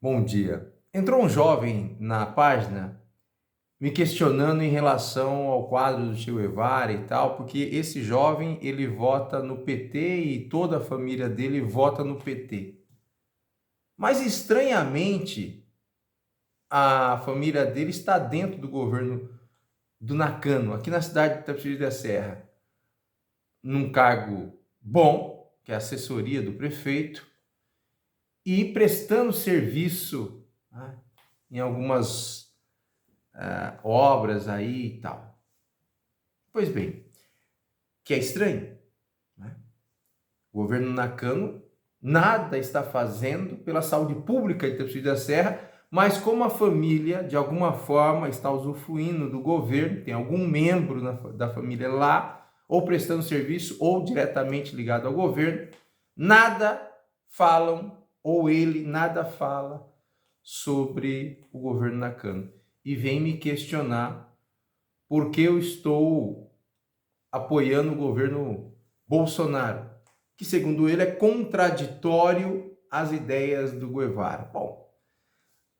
Bom dia. Entrou um jovem na página me questionando em relação ao quadro do Che Guevara e tal, porque esse jovem ele vota no PT e toda a família dele vota no PT. Mas estranhamente, a família dele está dentro do governo do Nakano, aqui na cidade de Itapecerica da Serra, num cargo bom, que é a assessoria do prefeito, e prestando serviço, né, em algumas obras aí e tal. Pois bem, que é estranho, né? O governo Nakano nada está fazendo pela saúde pública de Itapecerica da Serra, mas como a família, de alguma forma, está usufruindo do governo, tem algum membro da família lá, ou prestando serviço, ou diretamente ligado ao governo, nada falam, ou ele nada fala sobre o governo Nakano. E vem me questionar por que eu estou apoiando o governo Bolsonaro, que segundo ele é contraditório às ideias do Guevara. Bom,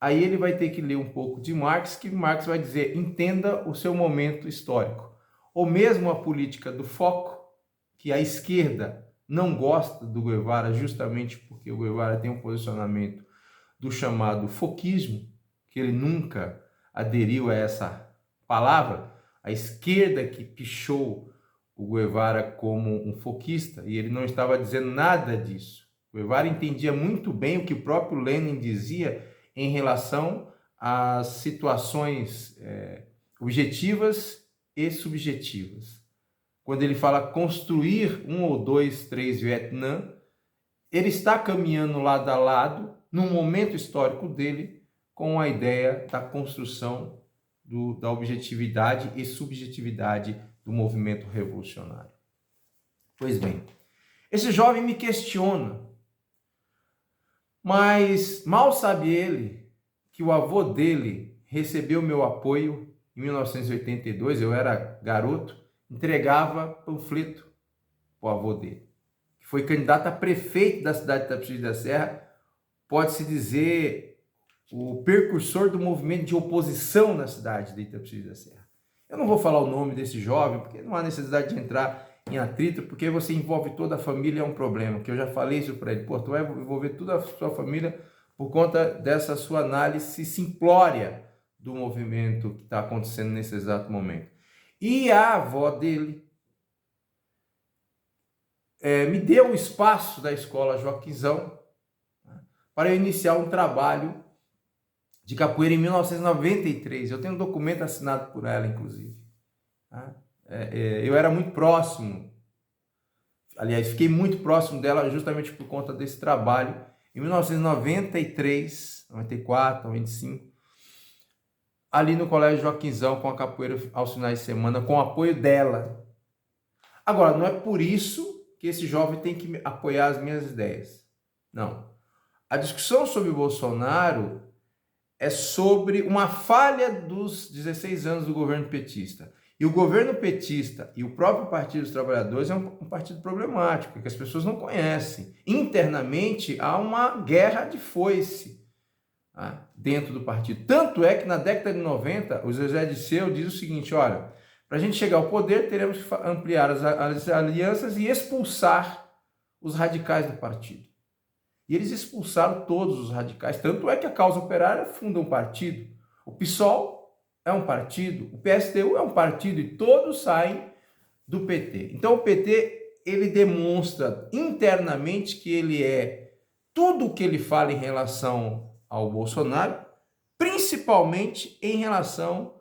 aí ele vai ter que ler um pouco de Marx, que Marx vai dizer, entenda o seu momento histórico. Ou mesmo a política do foco, que a esquerda não gosta do Guevara justamente porque o Guevara tem um posicionamento do chamado foquismo, que ele nunca aderiu a essa palavra, a esquerda que pichou o Guevara como um foquista, e ele não estava dizendo nada disso. O Guevara entendia muito bem o que o próprio Lenin dizia em relação às situações objetivas e subjetivas. Quando ele fala construir 1 ou 2, 3 Vietnã, ele está caminhando lado a lado, num momento histórico dele, com a ideia da construção da objetividade e subjetividade do movimento revolucionário. Pois bem, esse jovem me questiona, mas mal sabe ele que o avô dele recebeu meu apoio em 1982, eu era garoto, entregava panfleto para o avô dele, que foi candidato a prefeito da cidade de Itapecerica da Serra, pode-se dizer o precursor do movimento de oposição na cidade de Itapecerica da Serra. Eu não vou falar o nome desse jovem, porque não há necessidade de entrar em atrito, porque você envolve toda a família, é um problema, que eu já falei isso para ele. Pô, tu vai envolver toda a sua família por conta dessa sua análise simplória do movimento que está acontecendo nesse exato momento. E a avó dele me deu o espaço da escola Joaquizão para eu iniciar um trabalho de capoeira em 1993. Eu tenho um documento assinado por ela, inclusive. Eu era muito próximo, aliás, fiquei muito próximo dela justamente por conta desse trabalho. Em 1993, 94, 95, ali no Colégio Joaquizão, com a capoeira aos finais de semana, com o apoio dela. Agora, não é por isso que esse jovem tem que apoiar as minhas ideias. Não. A discussão sobre o Bolsonaro é sobre uma falha dos 16 anos do governo petista. E o governo petista e o próprio Partido dos Trabalhadores é um partido problemático, que as pessoas não conhecem. Internamente, há uma guerra de foice dentro do partido. Tanto é que na década de 90, o José Dirceu diz o seguinte, olha, para a gente chegar ao poder, teremos que ampliar as alianças e expulsar os radicais do partido. E eles expulsaram todos os radicais. Tanto é que a Causa Operária funda um partido. O PSOL é um partido. O PSTU é um partido. E todos saem do PT. Então o PT, ele demonstra internamente que ele é tudo o que ele fala em relação ao Bolsonaro, principalmente em relação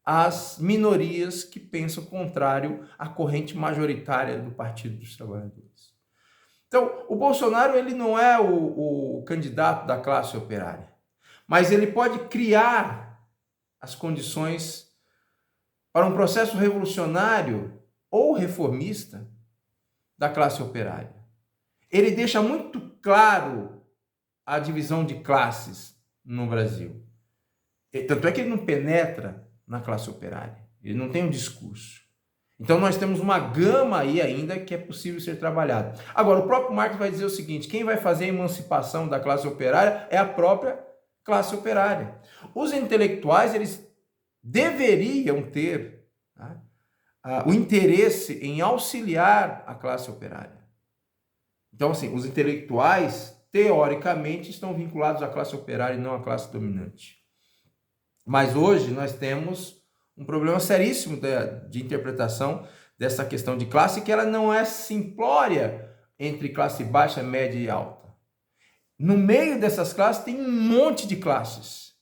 às minorias que pensam contrário à corrente majoritária do Partido dos Trabalhadores. Então, o Bolsonaro ele não é o candidato da classe operária, mas ele pode criar as condições para um processo revolucionário ou reformista da classe operária. Ele deixa muito claro a divisão de classes no Brasil. Tanto é que ele não penetra na classe operária, ele não tem um discurso. Então nós temos uma gama aí ainda que é possível ser trabalhado. Agora, o próprio Marx vai dizer o seguinte, quem vai fazer a emancipação da classe operária é a própria classe operária. Os intelectuais, eles deveriam ter, né, o interesse em auxiliar a classe operária. Então, assim, os intelectuais, teoricamente, estão vinculados à classe operária e não à classe dominante. Mas hoje nós temos um problema seríssimo de interpretação dessa questão de classe, que ela não é simplória entre classe baixa, média e alta. No meio dessas classes tem um monte de classes.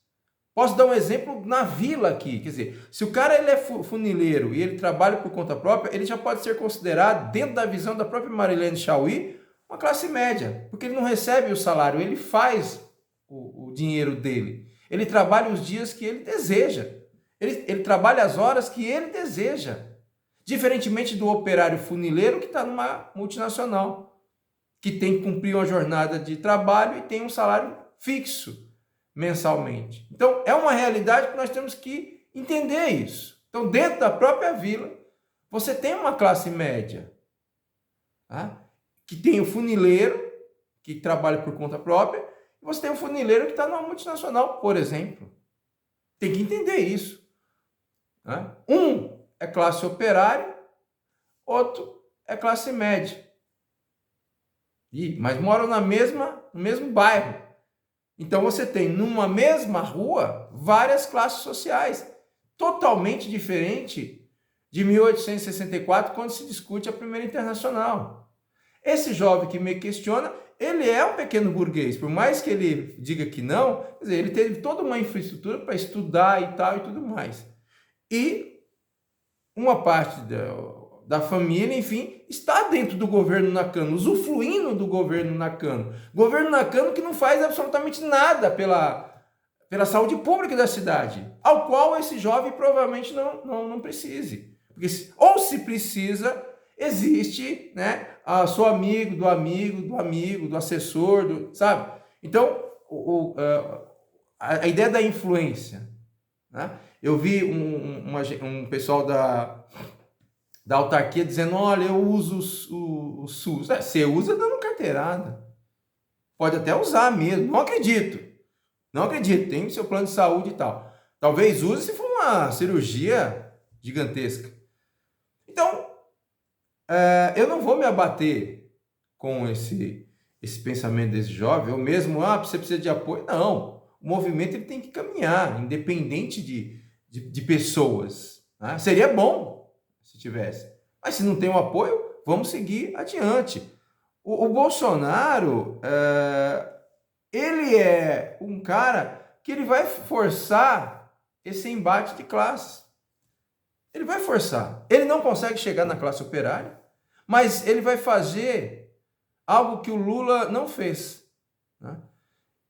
Posso dar um exemplo na vila aqui, quer dizer, se o cara ele é funileiro e ele trabalha por conta própria, ele já pode ser considerado, dentro da visão da própria Marilene Chaui, uma classe média, porque ele não recebe o salário, ele faz o dinheiro dele. Ele trabalha os dias que ele deseja. Ele trabalha as horas que ele deseja. Diferentemente do operário funileiro que está numa multinacional, que tem que cumprir uma jornada de trabalho e tem um salário fixo mensalmente. Então, é uma realidade que nós temos que entender isso. Então, dentro da própria vila, você tem uma classe média, tá? Que tem o funileiro, que trabalha por conta própria, e você tem o funileiro que está numa multinacional, por exemplo. Tem que entender isso, né? Um é classe operária, outro é classe média. Mas moram no mesmo bairro. Então você tem numa mesma rua várias classes sociais, totalmente diferente de 1864, quando se discute a Primeira Internacional. Esse jovem que me questiona, ele é um pequeno burguês, por mais que ele diga que não, quer dizer, ele teve toda uma infraestrutura para estudar e tal e tudo mais. E uma parte da família, enfim, está dentro do governo Nakano, usufruindo do governo Nakano. Governo Nakano que não faz absolutamente nada pela saúde pública da cidade, ao qual esse jovem provavelmente não precise. Porque, ou se precisa, existe, né, seu amigo, do assessor, sabe? Então, a ideia da influência, né? Eu vi um pessoal da autarquia dizendo, olha, eu uso o SUS. Você usa dando carteirada. Pode até usar mesmo. Não acredito. Tem o seu plano de saúde e tal. Talvez use se for uma cirurgia gigantesca. Então, eu não vou me abater com esse pensamento desse jovem. Ou mesmo, você precisa de apoio. Não. O movimento ele tem que caminhar, independente de pessoas, né? Seria bom se tivesse. Mas se não tem o apoio, vamos seguir adiante. O Bolsonaro, ele é um cara que ele vai forçar esse embate de classes. Ele vai forçar. Ele não consegue chegar na classe operária, mas ele vai fazer algo que o Lula não fez, né?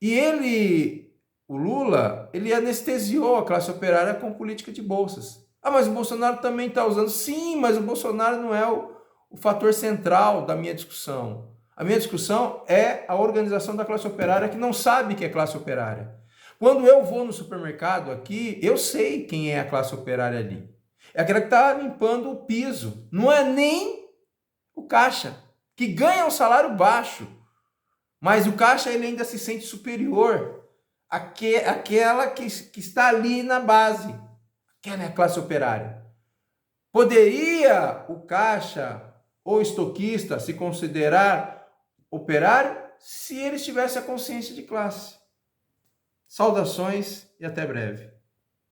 E o Lula, ele anestesiou a classe operária com política de bolsas. Mas o Bolsonaro também está usando. Sim, mas o Bolsonaro não é o fator central da minha discussão. A minha discussão é a organização da classe operária que não sabe que é classe operária. Quando eu vou no supermercado aqui, eu sei quem é a classe operária ali. É aquela que está limpando o piso. Não é nem o caixa, que ganha um salário baixo. Mas o caixa ele ainda se sente superior àquela que está ali na base. Aquela é a classe operária. Poderia o caixa ou estoquista se considerar operário se ele tivesse a consciência de classe? Saudações e até breve.